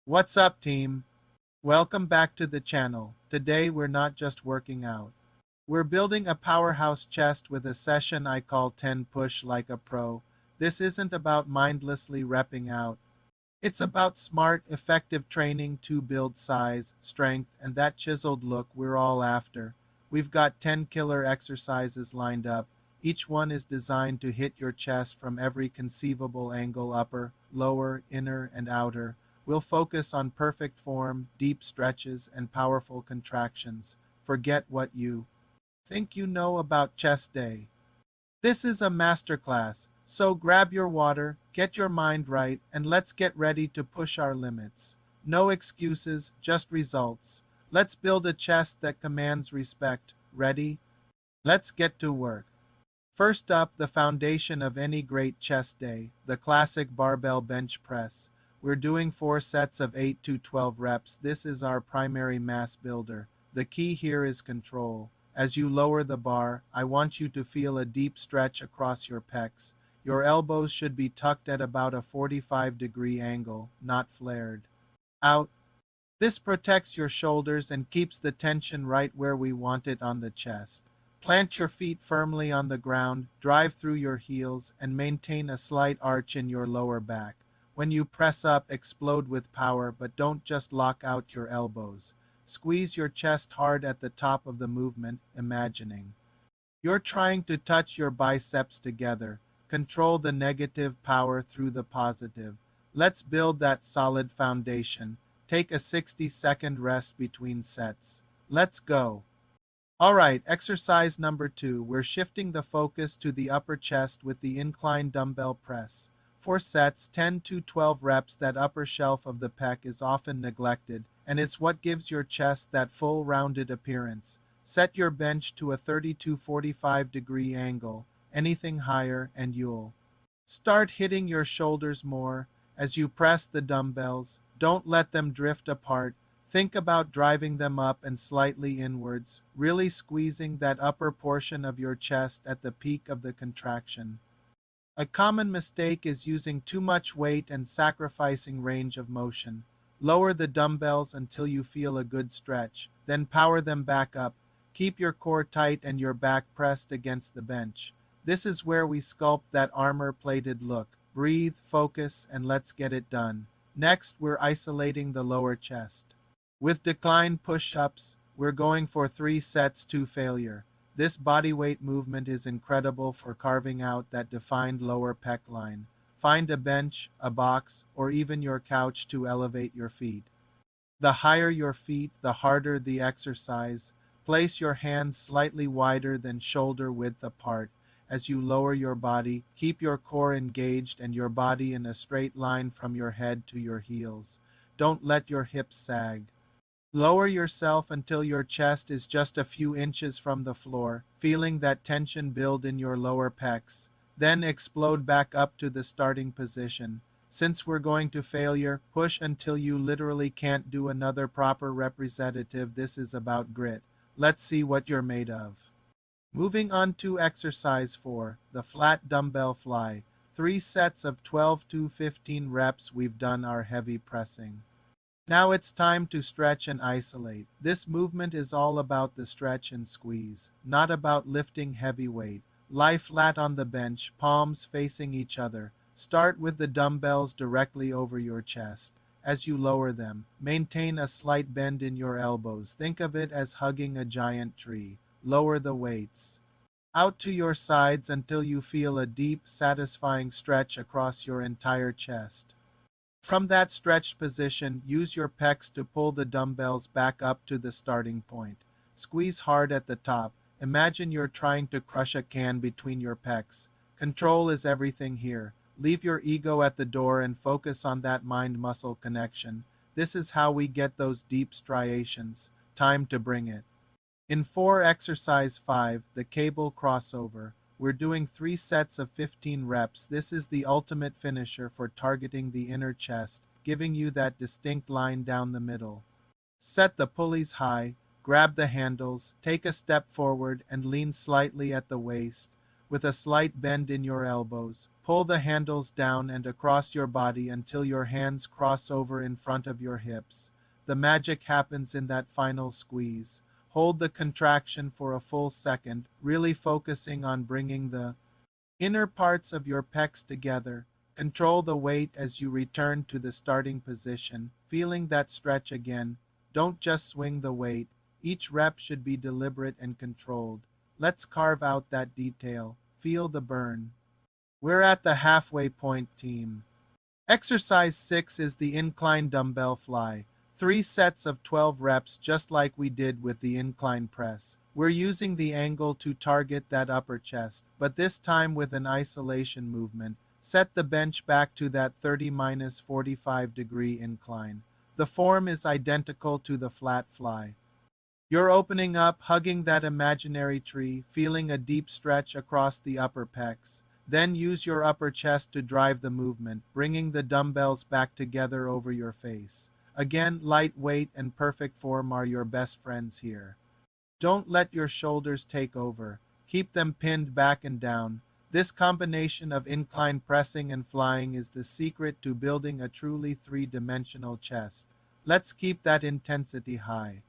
What's up, team? Welcome back to the channel. Today we're not just working out. We're building a powerhouse chest with a session I call 10 Push Like a Pro. This isn't about mindlessly repping out. It's about smart, effective training to build size, strength, and that chiseled look we're all after. We've got 10 killer exercises lined up. Each one is designed to hit your chest from every conceivable angle: upper, lower, inner, and outer. We'll focus on perfect form, deep stretches, and powerful contractions. Forget what you think you know about chest day. This is a masterclass, so grab your water, get your mind right, and let's get ready to push our limits. No excuses, just results. Let's build a chest that commands respect. Ready? Let's get to work. First up, the foundation of any great chest day, the classic barbell bench press. We're doing 4 sets of 8 to 12 reps. This is our primary mass builder. The key here is control. As you lower the bar, I want you to feel a deep stretch across your pecs. Your elbows should be tucked at about a 45-degree angle, not flared out. This protects your shoulders and keeps the tension right where we want it on the chest. Plant your feet firmly on the ground, drive through your heels, and maintain a slight arch in your lower back. When you press up, explode with power, but don't just lock out your elbows. Squeeze your chest hard at the top of the movement, imagining you're trying to touch your biceps together. Control the negative power through the positive. Let's build that solid foundation. Take a 60-second rest between sets. Let's go. Alright, exercise number 2. We're shifting the focus to the upper chest with the incline dumbbell press. 4 sets, 10 to 12 reps. That upper shelf of the pec is often neglected, and it's what gives your chest that full rounded appearance. Set your bench to a 30 to 45-degree angle. Anything higher and you'll start hitting your shoulders more as you press the dumbbells. Don't let them drift apart. Think about driving them up and slightly inwards, really squeezing that upper portion of your chest at the peak of the contraction. A common mistake is using too much weight and sacrificing range of motion. Lower the dumbbells until you feel a good stretch, then power them back up. Keep your core tight and your back pressed against the bench. This is where we sculpt that armor-plated look. Breathe, focus, and let's get it done. Next, we're isolating the lower chest. With decline push-ups, we're going for 3 sets to failure. This bodyweight movement is incredible for carving out that defined lower pec line. Find a bench, a box, or even your couch to elevate your feet. The higher your feet, the harder the exercise. Place your hands slightly wider than shoulder width apart. As you lower your body, keep your core engaged and your body in a straight line from your head to your heels. Don't let your hips sag. Lower yourself until your chest is just a few inches from the floor, feeling that tension build in your lower pecs. Then explode back up to the starting position. Since we're going to failure, push until you literally can't do another proper representative. This is about grit. Let's see what you're made of. Moving on to exercise 4, the flat dumbbell fly. 3 sets of 12 to 15 reps. We've done our heavy pressing. Now it's time to stretch and isolate. This movement is all about the stretch and squeeze, not about lifting heavy weight. Lie flat on the bench, palms facing each other. Start with the dumbbells directly over your chest. As you lower them, maintain a slight bend in your elbows. Think of it as hugging a giant tree. Lower the weights out to your sides until you feel a deep, satisfying stretch across your entire chest. From that stretched position, use your pecs to pull the dumbbells back up to the starting point. Squeeze hard at the top. Imagine you're trying to crush a can between your pecs. Control is everything here. Leave your ego at the door and focus on that mind-muscle connection. This is how we get those deep striations. Time to bring it. In 4 exercise 5, the cable crossover. We're doing 3 sets of 15 reps. This is the ultimate finisher for targeting the inner chest, giving you that distinct line down the middle. Set the pulleys high, grab the handles, take a step forward, and lean slightly at the waist. with a slight bend in your elbows. Pull the handles down and across your body until your hands cross over in front of your hips. The magic happens in that final squeeze. Hold the contraction for a full second, really focusing on bringing the inner parts of your pecs together. Control the weight as you return to the starting position, feeling that stretch again. Don't just swing the weight. Each rep should be deliberate and controlled. Let's carve out that detail. Feel the burn. We're at the halfway point, team. Exercise 6 is the incline dumbbell fly. 3 sets of 12 reps, just like we did with the incline press. We're using the angle to target that upper chest, but this time with an isolation movement. Set the bench back to that 30-45 degree incline. The form is identical to the flat fly. You're opening up, hugging that imaginary tree, feeling a deep stretch across the upper pecs. Then use your upper chest to drive the movement, bringing the dumbbells back together over your face. Again, light weight and perfect form are your best friends here. Don't let your shoulders take over. Keep them pinned back and down. This combination of incline pressing and flying is the secret to building a truly three-dimensional chest. Let's keep that intensity high.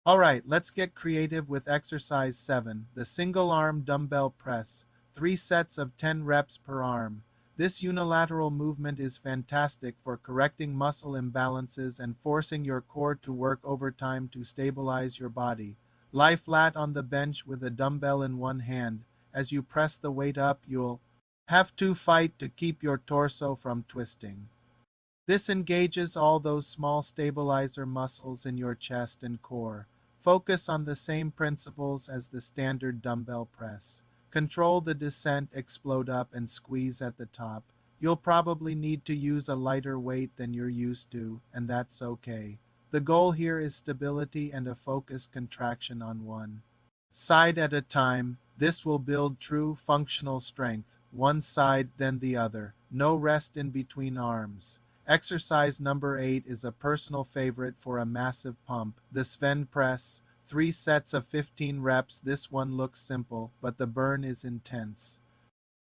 Alright, let's get creative with exercise 7, the single arm dumbbell press. 3 sets of 10 reps per arm. This unilateral movement is fantastic for correcting muscle imbalances and forcing your core to work overtime to stabilize your body. Lie flat on the bench with a dumbbell in one hand. As you press the weight up, you'll have to fight to keep your torso from twisting. This engages all those small stabilizer muscles in your chest and core. Focus on the same principles as the standard dumbbell press. Control the descent, explode up, and squeeze at the top. You'll probably need to use a lighter weight than you're used to, and that's okay. The goal here is stability and a focused contraction on one side at a time. This will build true functional strength, one side then the other. No rest in between arms. Exercise number 8 is a personal favorite for a massive pump, the Sven press. 3 sets of 15 reps. This one looks simple, but the burn is intense.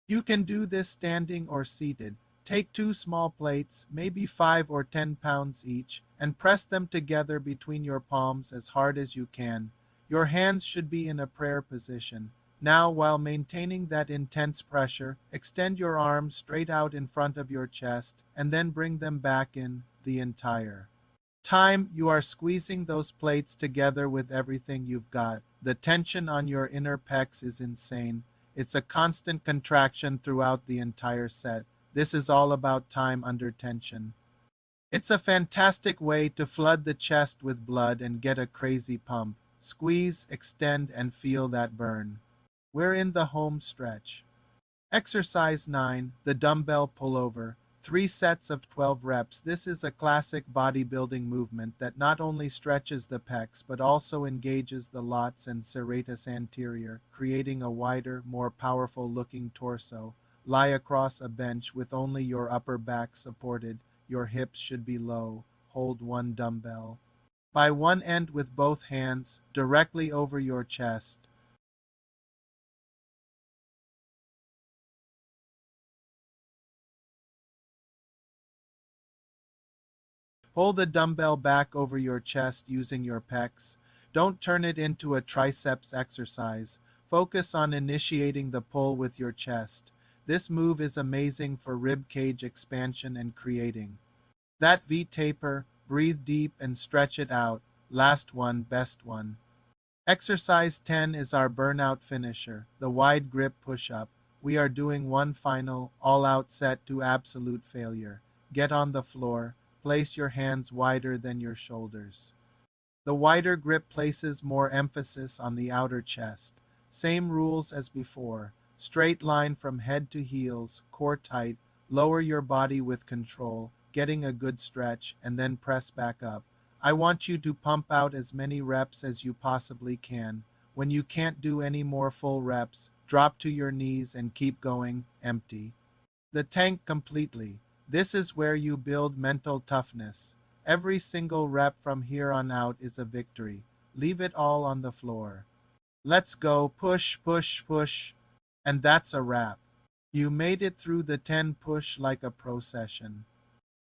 You can do this standing or seated. Take 2 small plates, maybe 5 or 10 pounds each, and press them together between your palms as hard as you can. Your hands should be in a prayer position. Now, while maintaining that intense pressure, extend your arms straight out in front of your chest and then bring them back in the entire time. You are squeezing those plates together with everything you've got. The tension on your inner pecs is insane. It's a constant contraction throughout the entire set. This is all about time under tension. It's a fantastic way to flood the chest with blood and get a crazy pump. Squeeze, extend, and feel that burn. We're in the home stretch. Exercise 9, the dumbbell pullover. 3 sets of 12 reps. This is a classic bodybuilding movement that not only stretches the pecs but also engages the lats and serratus anterior, creating a wider, more powerful looking torso. Lie across a bench with only your upper back supported. Your hips should be low. Hold one dumbbell by one end with both hands directly over your chest. Pull the dumbbell back over your chest using your pecs. Don't turn it into a triceps exercise. Focus on initiating the pull with your chest. This move is amazing for rib cage expansion and creating that V taper. Breathe deep and stretch it out. Last one, best one. Exercise 10 is our burnout finisher, the wide grip push-up. We are doing one final, all-out set to absolute failure. Get on the floor. Place your hands wider than your shoulders. The wider grip places more emphasis on the outer chest. Same rules as before. Straight line from head to heels, core tight. Lower your body with control, getting a good stretch, and then press back up. I want you to pump out as many reps as you possibly can. When you can't do any more full reps, drop to your knees and keep going, empty the tank completely. This is where you build mental toughness. Every single rep from here on out is a victory. Leave it all on the floor. Let's go. Push, push, push. And that's a wrap. You made it through the 10 push like a pro session.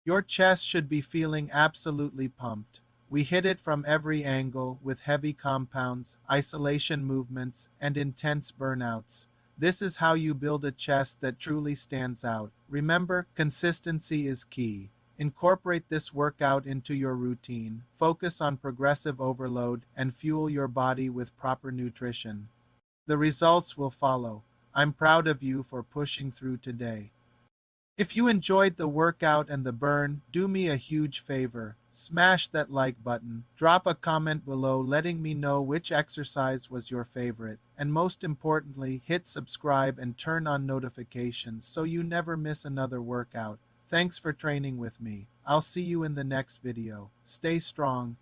Your chest should be feeling absolutely pumped. We hit it from every angle with heavy compounds, isolation movements, and intense burnouts. This is how you build a chest that truly stands out. Remember, consistency is key. Incorporate this workout into your routine. Focus on progressive overload and fuel your body with proper nutrition. The results will follow. I'm proud of you for pushing through today. If you enjoyed the workout and the burn, do me a huge favor. Smash that like button. Drop a comment below letting me know which exercise was your favorite. And most importantly, hit subscribe and turn on notifications so you never miss another workout. Thanks for training with me. I'll see you in the next video. Stay strong.